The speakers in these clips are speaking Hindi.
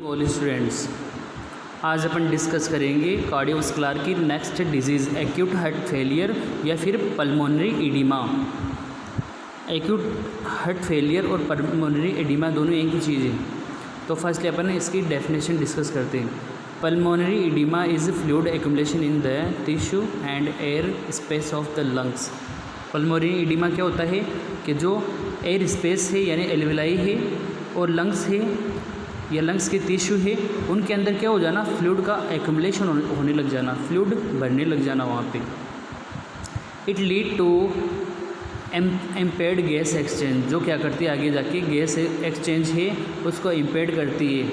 ऑल स्टूडेंट्स, आज अपन डिस्कस करेंगे कार्डियोवास्कुलर की next disease acute heart failure या फिर pulmonary oedema. Acute heart failure और पल्मोनरी एडिमा दोनों एक ही चीज़ है। तो फर्स्ट अपन इसकी डेफिनेशन डिस्कस करते हैं। Pulmonary oedema is fluid accumulation in the tissue and air space of the lungs. Pulmonary oedema क्या होता है कि जो एयर स्पेस है यानी एल्वेलाई है और लंग्स है या लंग्स के टिश्यू है, उनके अंदर क्या हो जाना, फ्लूइड का एक्युमुलेशन होने लग जाना, फ्लूइड बढ़ने लग जाना वहाँ पे। It lead to impaired gas exchange, जो क्या करती है आगे जाके गैस एक्सचेंज है उसको इम्पेयर्ड करती है।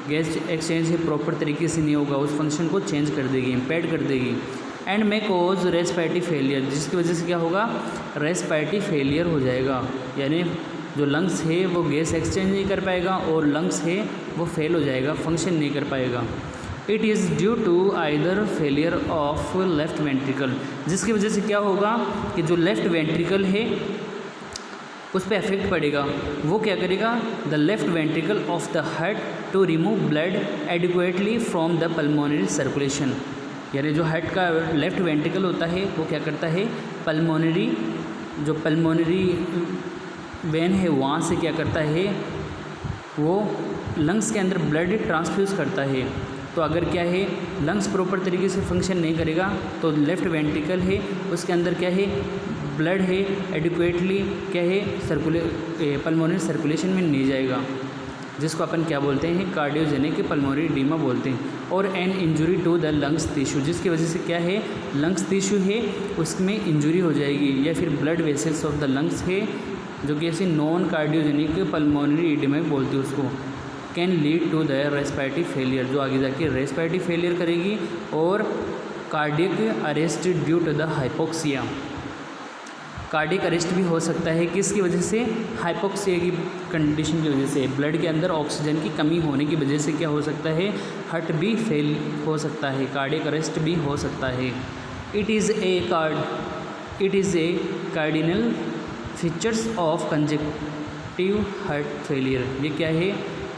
गैस एक्सचेंज है प्रॉपर तरीके से नहीं होगा, उस फंक्शन को चेंज कर देगी, इम्पेयर्ड कर देगी। And may cause respiratory failure, जिसकी वजह से क्या होगा, रेस्पिरेटरी फेलियर हो जाएगा, यानी जो लंग्स है वो गैस एक्सचेंज नहीं कर पाएगा और लंग्स है वो फेल हो जाएगा, फंक्शन नहीं कर पाएगा। It is due to either failure of left ventricle, जिसकी वजह से क्या होगा कि जो लेफ्ट वेंट्रिकल है उस पर इफेक्ट पड़ेगा। वो क्या करेगा, the left ventricle of the heart to remove blood adequately from the pulmonary circulation, यानी जो हार्ट का लेफ्ट वेंट्रिकल होता है वो क्या करता है, जो पल्मोनरी वेन है वहाँ से क्या करता है, वो लंग्स के अंदर ब्लड ट्रांसफ्यूज़ करता है। तो अगर क्या है, लंग्स प्रॉपर तरीके से फंक्शन नहीं करेगा तो लेफ़्ट वेंट्रिकल है उसके अंदर क्या है, ब्लड है एडिक्वेटली क्या है पल्मोनरी सर्कुलेशन में नहीं जाएगा, जिसको अपन क्या बोलते हैं, कार्डियोजेनिक पल्मोनरी एडिमा बोलते हैं। और an injury to the lungs tissue, जिसकी वजह से क्या है, लंग्स टिश्यू है उसमें इंजुरी हो जाएगी, या फिर blood vessels of the lungs है जो कि ऐसे नॉन कार्डियोजेनिक पल्मोनरी एडिमा बोलते हैं उसको, can lead to the respiratory failure, जो आगे जाके रेस्पिरेटरी फेलियर करेगी। और cardiac arrest due to the hypoxia, cardiac arrest भी हो सकता है किसकी वजह से, हाइपोक्सिया की कंडीशन की वजह से, ब्लड के अंदर ऑक्सीजन की कमी होने की वजह से क्या हो सकता है, हार्ट भी फेल हो सकता है, कार्डियक अरेस्ट भी हो सकता है। It is a cardinal features of conjunctive heart failure, ये क्या है,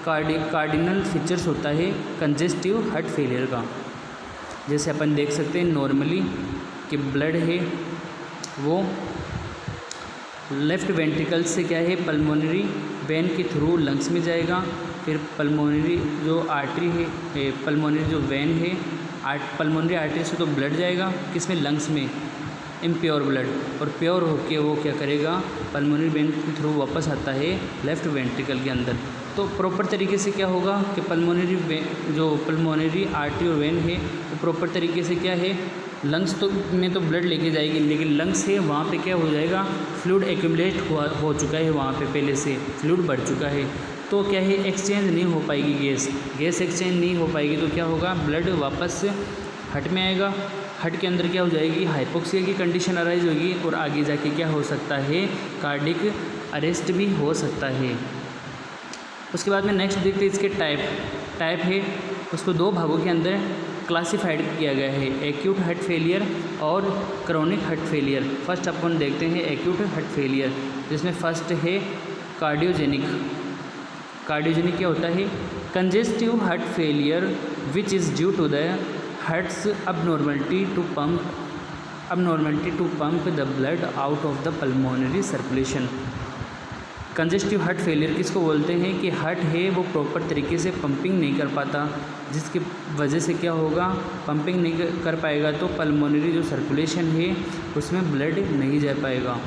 कार्डिनल फीचर्स होता है कंजेस्टिव हार्ट फेलियर का। जैसे अपन देख सकते हैं नॉर्मली कि ब्लड है वो लेफ़्ट वेंट्रिकल से क्या है, पल्मोनरी वेन के थ्रू लंग्स में जाएगा, फिर पल्मोनरी जो आर्टरी है, पल्मोनरी जो वेन है, पल्मोनरी आर्टरी से तो ब्लड जाएगा किसमें, लंग्स में, इम्प्योर ब्लड, और प्योर होके वो क्या करेगा, पल्मोनरी वेन के थ्रू वापस आता है लेफ़्ट वेंट्रिकल के अंदर। तो प्रॉपर तरीके से क्या होगा कि जो पल्मोनरी आर्टरी और वेन है वो प्रॉपर तरीके से क्या है, लंग्स में तो ब्लड लेके जाएगी, लेकिन लंग्स है वहाँ पे क्या हो जाएगा, फ्लूइड एक्यूमुलेट हो चुका है वहाँ पे, पहले से फ्लूइड बढ़ चुका है, तो क्या है, एक्सचेंज नहीं हो पाएगी, गैस एक्सचेंज नहीं हो पाएगी, तो क्या होगा, ब्लड वापस हार्ट में आएगा, हार्ट के अंदर क्या हो जाएगी, हाइपोक्सिया की कंडीशन अराइज होगी, और आगे जाके क्या हो सकता है, कार्डियक अरेस्ट भी हो सकता है। उसके बाद में नेक्स्ट देखते हैं इसके टाइप है, उसको दो भागों के अंदर क्लासिफाइड किया गया है, एक्यूट हार्ट फेलियर और क्रोनिक हार्ट फेलियर। फर्स्ट अपन देखते हैं एक्यूट हार्ट फेलियर, जिसमें फर्स्ट है कार्डियोजेनिक क्या होता है, congestive heart failure which is due to the heart's abnormality to pump the blood out of the pulmonary circulation। Congestive heart failure किसको बोलते हैं कि हार्ट है वो प्रॉपर तरीके से पंपिंग नहीं कर पाता, जिसकी वजह से क्या होगा, पंपिंग नहीं कर पाएगा तो पल्मोनरी जो सर्कुलेशन है उसमें ब्लड नहीं जा पाएगा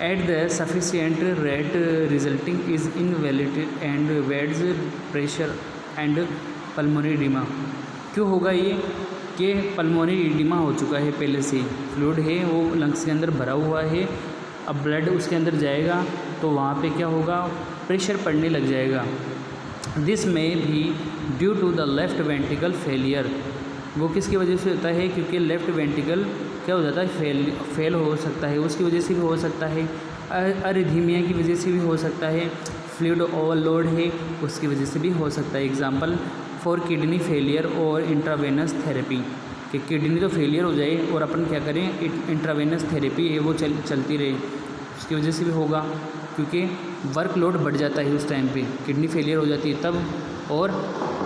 at the sufficient rate, resulting is invalid and weds pressure and pulmonary oedema. क्यों होगा ये कि पल्मोनरी एडिमा हो चुका है, पहले से फ्लूइड है वो लंग्स के अंदर भरा हुआ है, अब ब्लड उसके अंदर जाएगा तो वहाँ पे क्या होगा, प्रेशर पड़ने लग जाएगा। दिस में भी due to the left ventricle failure, वो किसकी वजह से होता है, क्योंकि लेफ़्ट वेंट्रिकल क्या हो जाता है, फेल हो सकता है, उसकी वजह से भी हो सकता है, अरिथमिया की वजह से भी हो सकता है, फ्लूइड ओवरलोड है उसकी वजह से भी हो सकता है। एग्जांपल फॉर किडनी फेलियर और इंट्रावेनस थेरेपी, कि किडनी तो फेलियर हो जाए और अपन क्या करें, इंट्रावेनस थेरेपी है वो चलती रहे, उसकी वजह से भी होगा। क्योंकि वर्कलोड बढ़ जाता है उस टाइम पे, किडनी फेलियर हो जाती है तब, और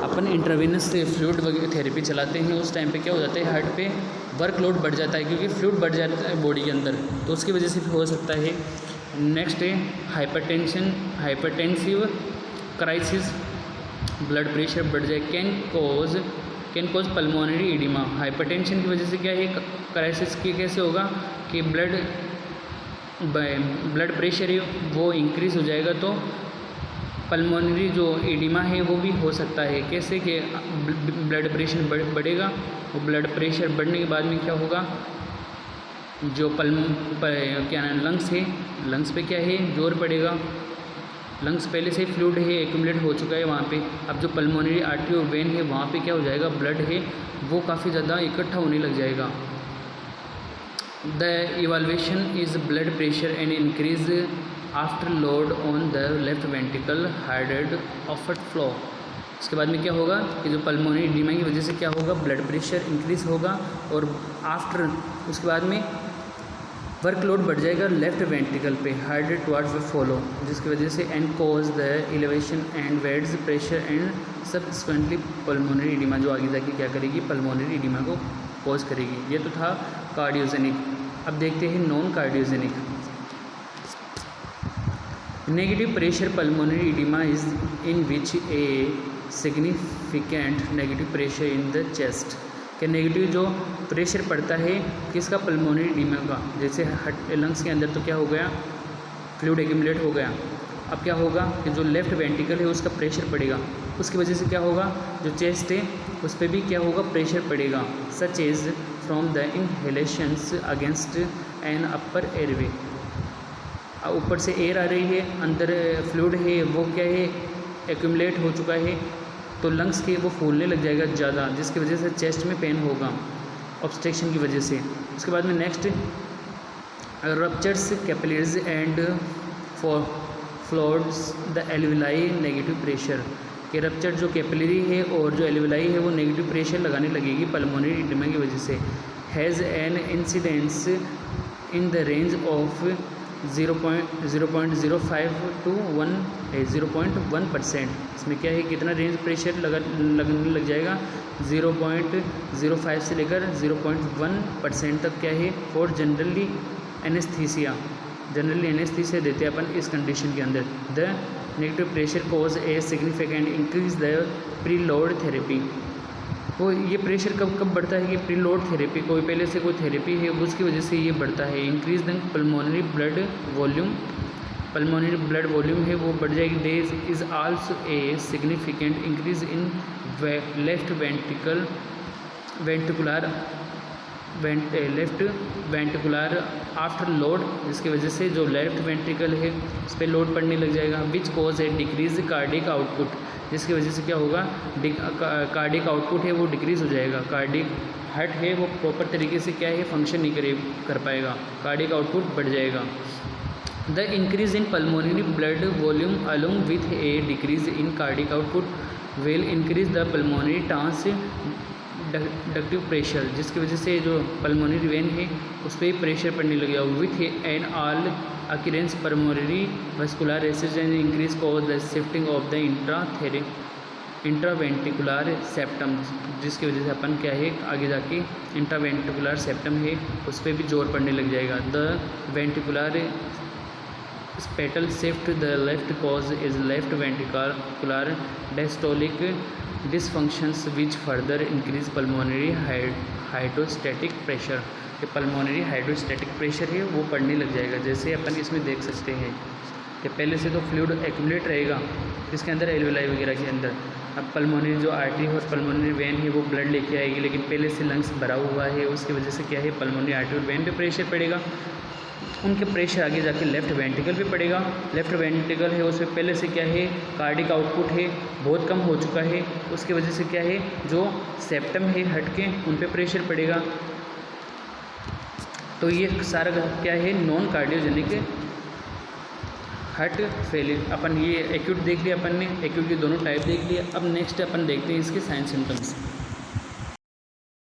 अपन इंट्रावेनस फ्लूइड वगैरह थेरेपी चलाते हैं उस टाइम पे क्या हो जाता है, हार्ट पे वर्कलोड बढ़ जाता है क्योंकि फ्लूइड बढ़ जाता है बॉडी के अंदर, तो उसकी वजह से हो सकता है। नेक्स्ट है hypertension, hypertensive crisis, blood pressure बढ़ जाए, can cause pulmonary oedema. Hypertension की वजह से क्या है, क्राइसिस की कैसे होगा कि ब्लड प्रेशर है वो इंक्रीज़ हो जाएगा, तो पल्मोनरी जो एडिमा है वो भी हो सकता है। कैसे कि ब्लड प्रेशर बढ़ेगा, और ब्लड प्रेशर बढ़ने के बाद में क्या होगा, जो क्या नाम लंग्स है, लंग्स पे क्या है जोर पड़ेगा, लंग्स पहले से फ्लूइड है एक्यूमुलेट हो चुका है वहाँ पे, अब जो पल्मोनरी आर्टरी और वेन है वहाँ पे क्या हो जाएगा, ब्लड है वो काफ़ी ज़्यादा इकट्ठा होने लग जाएगा। The evaluation is blood pressure and increase after load on the left ventricle hearted offered flow. इसके बाद में क्या होगा कि जो पल्मोनरी एडिमा की वजह से क्या होगा, ब्लड प्रेशर इंक्रीज़ होगा, और आफ्टर उसके बाद में वर्कलोड बढ़ जाएगा लेफ्ट वेंट्रिकल पे, हार्टेड टुवर्ड्स द फॉलो, जिसकी वजह से and cause the elevation and weds pressure and subsequently pulmonary oedema, जो आगे जाके क्या करेगी, पल्मोनरी एडिमा को कॉज करेगी। ये तो था कार्डियोजेनिक। अब देखते हैं non cardiogenic. Negative pressure pulmonary oedema is in which a significant negative pressure in the chest, कि नेगेटिव जो प्रेशर पड़ता है किसका, पल्मोनरी एडिमा का। जैसे लंग्स के अंदर तो क्या हो गया, फ्लूइड एक्यूमुलेट हो गया, अब क्या होगा कि जो लेफ्ट वेंट्रिकल है उसका प्रेशर पड़ेगा, उसकी वजह से क्या होगा, जो चेस्ट है उस पर भी क्या होगा, प्रेशर पड़ेगा। Such is from the inhalations against an upper airway, ऊपर से एयर आ रही है, अंदर फ्लूइड है वो क्या है, एक्यूमुलेट हो चुका है, तो लंग्स के वो फूलने लग जाएगा ज़्यादा, जिसकी वजह से चेस्ट में पेन होगा ऑब्स्ट्रक्शन की वजह से। उसके बाद में next ruptures capillaries and floods the alveoli negative pressure, कि रप्चर जो कैपिलरी है और जो एल्विलाई है वो नेगेटिव प्रेशर लगाने लगेगी पल्मोनरी एडिमा की वजह से। Has an incidence in the range of 0.05 to 0.1%। इसमें क्या है, कितना रेंज प्रेशर लगने लग जाएगा, 0.05 से लेकर 0.1% तक क्या है। और जनरली एनेस्थीसिया देते हैं अपन इस कंडीशन के अंदर। The negative pressure cause A significant increase the preload therapy. वो ये प्रेशर कब बढ़ता है, कि प्रीलोड थेरेपी, कोई पहले से कोई थेरेपी है उसकी वजह से ये बढ़ता है। Increase the pulmonary blood volume, pulmonary blood volume है वो बढ़ जाएगी। There is also a significant increase in left ventricular afterload, जिसकी वजह से जो लेफ्ट वेंट्रिकल है उस पर लोड पड़ने लग जाएगा। Which cause A decrease cardiac output, जिसकी वजह से क्या होगा, कार्डिक आउटपुट है वो डिक्रीज़ हो जाएगा। कार्डिक हार्ट है वो प्रॉपर तरीके से क्या है, फंक्शन नहीं कर पाएगा, कार्डिक आउटपुट बढ़ जाएगा। The increase in pulmonary blood volume along with A decrease in cardiac output will increase the pulmonary transductive pressure, जिसकी वजह से जो पल्मोनरी वेन है उस पर प्रेशर पड़ने लगेगा। With an all occurrence pulmonary vascular resistance increase cause the shifting of the intraventricular septum, जिसकी वजह से अपन क्या है आगे जाके इंट्रावेंट्रिकुलर सेप्टम है उस पर भी जोर पड़ने लग जाएगा। The ventricular septal shift the left cause is left ventricular diastolic dysfunctions which further increase pulmonary hydrostatic pressure, कि पल्मोनरी हाइड्रोस्टैटिक प्रेशर है वो बढ़ने लग जाएगा। जैसे अपन इसमें देख सकते हैं कि पहले से तो फ्लूइड एक्यूमुलेट रहेगा इसके अंदर एल्विलाई वगैरह के अंदर, अब पल्मोनरी जो आर्टरी और पल्मोनरी वेन है वो ब्लड लेके आएगी, लेकिन पहले से लंग्स भरा हुआ है उसकी वजह से क्या है, पल्मोनरी आर्टरी और वेन पे प्रेशर पड़ेगा, उनके प्रेशर आगे जाके लेफ्ट वेंट्रिकल पे पड़ेगा। लेफ्ट वेंट्रिकल है उसमें पहले से क्या है, कार्डिक आउटपुट है बहुत कम हो चुका है, उसकी वजह से क्या है, जो सेप्टम है हट के उन पे प्रेशर पड़ेगा। तो ये सारा क्या है, नॉन कार्डियोजेनिक हार्ट फेलियर। अपन ये एक्यूट देख लिया अपन ने, एक्यूट के दोनों टाइप देख लिया। अब नेक्स्ट अपन देखते हैं इसके साइन सिम्टम्स।